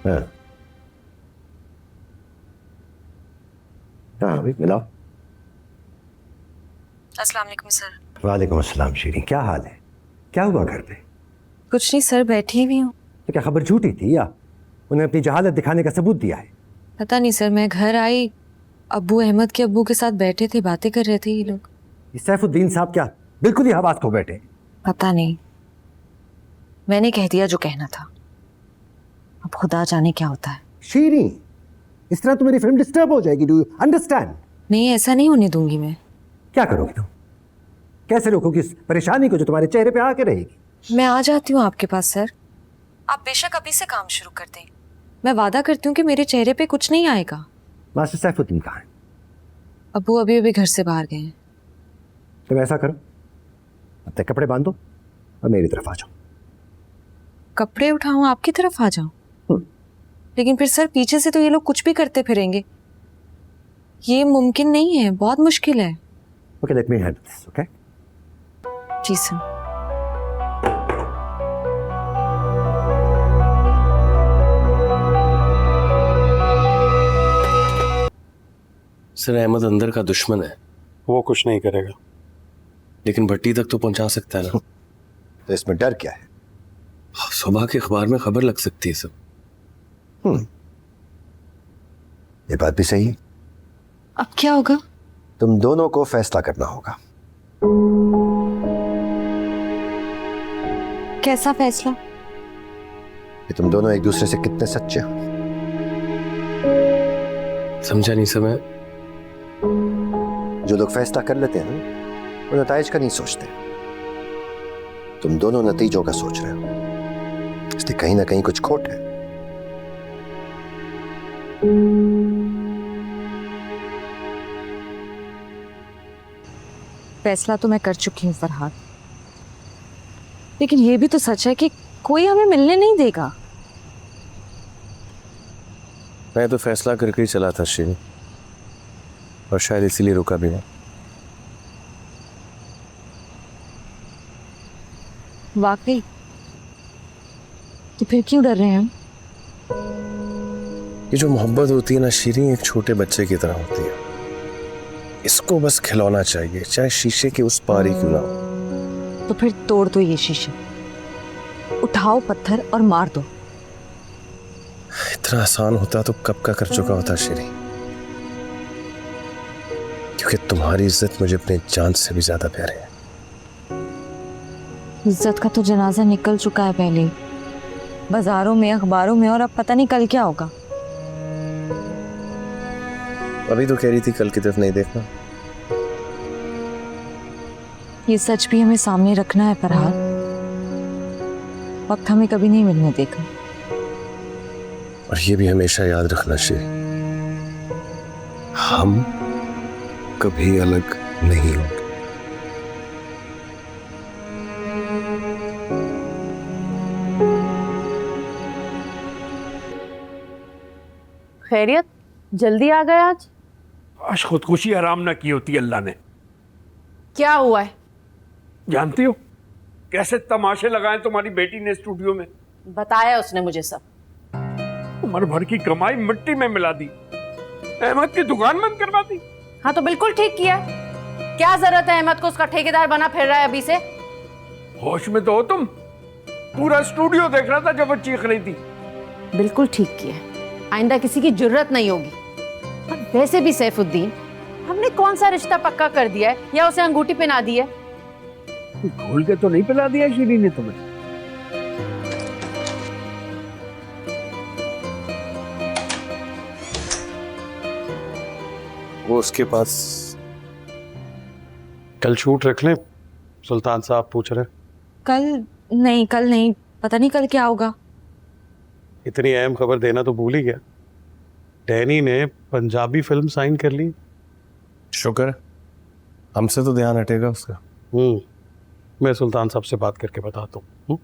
हाँ हाँ अभी मिलाओ। अस्सलाम वालेकुम सर। वालेकुम अस्सलाम शीरीन, क्या हाल है? क्या हुआ घर पे? कुछ नहीं सर, बैठी हुई हूँ। तो क्या खबर झूठी थी या उन्हें अपनी जहालत दिखाने का सबूत दिया है? पता नहीं सर, मैं घर आई, अब्बू अहमद के अब्बू के साथ बैठे थे, बातें कर रहे थे ये लोग। ये सैफुद्दीन साहब क्या बिल्कुल ही हवास खो बैठे? पता नहीं, मैंने कह दिया जो कहना था, अब खुदा जाने क्या होता है। शीरीन, इस तरह तो मेरी फिल्म डिस्टर्ब हो जाएगी, डू यू अंडरस्टैंड? नहीं, ऐसा नहीं होने दूंगी मैं। क्या करोगी तुम? कैसे रोकोगी इस परेशानी को जो तुम्हारे चेहरे पे आके रहेगी? मैं आ जाती हूँ आपके पास सर, आप बेशक अभी से काम शुरू कर दें। मैं वादा करती हूँ कि मेरे चेहरे पे कुछ नहीं आएगा। मास्टर सैफुद्दीन कहाँ है? अब्बू अभी अभी घर से बाहर गए हैं। तुम ऐसा करो, अपने कपड़े बांधो और मेरी तरफ आ जाओ। कपड़े उठाऊं, आपकी तरफ आ जाऊं? लेकिन फिर सर पीछे से तो ये लोग कुछ भी करते फिरेंगे, ये मुमकिन नहीं है, बहुत मुश्किल है। Okay, let me handle this, okay? जी सर। सर अहमद अंदर का दुश्मन है, वो कुछ नहीं करेगा। लेकिन भट्टी तक तो पहुंचा सकता है ना। तो इसमें डर क्या है? सुबह के अखबार में खबर लग सकती है सब। ये बात भी सही है। अब क्या होगा? तुम दोनों को फैसला करना होगा। कैसा फैसला? कि तुम दोनों एक दूसरे से कितने सच्चे हो। समझा नहीं समय। जो लोग फैसला कर लेते हैं ना, वो नताइज का नहीं सोचते। तुम दोनों नतीजों का सोच रहे हो, इसलिए कहीं ना कहीं कुछ खोट है। फैसला तो मैं कर चुकी हूँ फरहाद, लेकिन ये भी तो सच है कि कोई हमें मिलने नहीं देगा। मैं तो फैसला करके ही चला था श्री, और शायद इसीलिए रुका भी मैं। वाकई? तो फिर क्यों डर रहे हैं हम? ये जो मोहब्बत होती है ना शीरी, एक छोटे बच्चे की तरह होती है। इसको बस खिलौना चाहिए, चाहे शीशे के उस पार ही क्यों ना हो। तो फिर तोड़ दो ये शीशे, उठाओ पत्थर और मार दो। इतना आसान होता तो कब का कर चुका होता श्री, क्योंकि तुम्हारी इज्जत मुझे अपने जान से भी ज्यादा प्यारी है। इज्जत का तो जनाजा निकल चुका है पहले, बाजारों में, अखबारों में, और अब पता नहीं कल क्या होगा। अभी तो कह रही थी कल की तरफ नहीं देखना। ये सच भी हमें सामने रखना है फरहाद, वक्त हमें कभी नहीं मिलने देगा। और ये भी हमेशा याद रखना श्री, हम कभी अलग नहीं होंगे। खैरियत, जल्दी आ गए आज? आज खुदकुशी आराम ना की होती अल्लाह ने। क्या हुआ है? जानती हो कैसे तमाशे लगाए तुम्हारी बेटी ने स्टूडियो में? बताया उसने मुझे सब। उम्र भर की कमाई मिट्टी में मिला दी, अहमद की दुकान बंद करवा दी। हाँ तो बिल्कुल ठीक किया। क्या जरूरत है अहमद को उसका ठेकेदार बना फिर रहा है अभी से? होश में तो हो तुम? पूरा स्टूडियो देख रहा था जब वो चीख रही थी। बिल्कुल ठीक किया, आइंदा किसी की जरूरत नहीं होगी। और वैसे भी सैफुद्दीन, हमने कौन सा रिश्ता पक्का कर दिया है या उसे अंगूठी पहना दी है? भूल के तो नहीं पिला दिया शीरी ने तुम्हें? वो उसके पास कल शूट रख लें, सुल्तान साहब पूछ रहे। कल नहीं, पता नहीं कल क्या होगा। इतनी अहम खबर देना तो भूल ही गया। डैनी ने पंजाबी फिल्म साइन कर ली। शुक्र है, हमसे तो ध्यान हटेगा उसका। मैं सुल्तान साहब से बात करके बताता हूँ।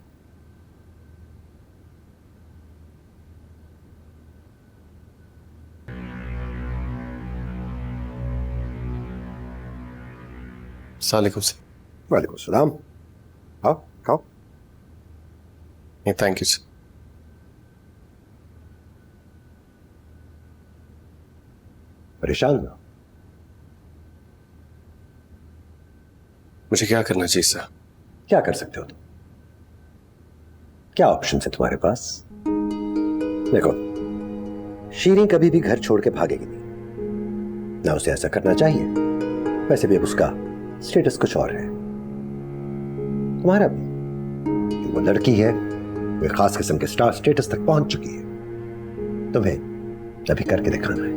सलाम सर। वालेकुम सलाम। आओ खाओ। Thank you sir. परेशान ना हो। मुझे क्या करना चाहिए सर? क्या कर सकते हो तुम? क्या ऑप्शन है तुम्हारे पास? देखो, शीरी कभी भी घर छोड़ के भागेगी नहीं, ना उसे ऐसा करना चाहिए। वैसे भी अब उसका स्टेटस कुछ और है, तुम्हारा भी। वो लड़की है, वो खास किस्म के स्टार स्टेटस तक पहुंच चुकी है। तुम्हें अभी करके दिखाना है।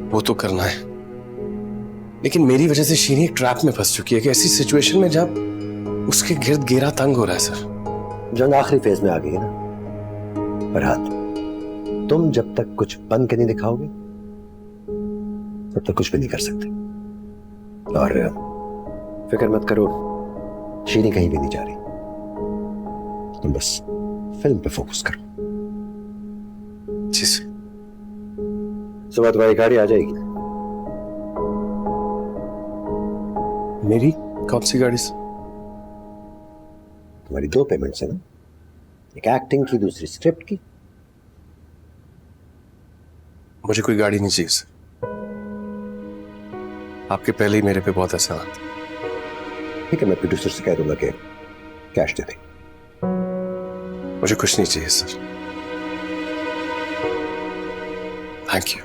वो तो करना है, लेकिन मेरी वजह से शीरी एक ट्रैप में फंस चुकी है कि ऐसी सिचुएशन में जब उसके गिर्द घेरा तंग हो रहा है सर। जंग आखिरी फेज में आ गई है ना फरहाद, तुम जब तक कुछ बन के नहीं दिखाओगे तब तक कुछ भी नहीं कर सकते। और फिक्र मत करो, शीरी कहीं भी नहीं जा रही। तुम बस फिल्म पे फोकस करो। जी सर। सुबह तुम्हारी गाड़ी आ जाएगी। मेरी कौन सी गाड़ी सर? तुम्हारी 2 पेमेंट्स है ना, एक एक्टिंग की, दूसरी स्क्रिप्ट की। मुझे कोई गाड़ी नहीं चाहिए सर, आपके पहले ही मेरे पे बहुत एहसान आता है। ठीक है, मैं प्रोड्यूसर से कह दूंगा कि कैश दे दे। मुझे कुछ नहीं चाहिए सर, थैंक यू।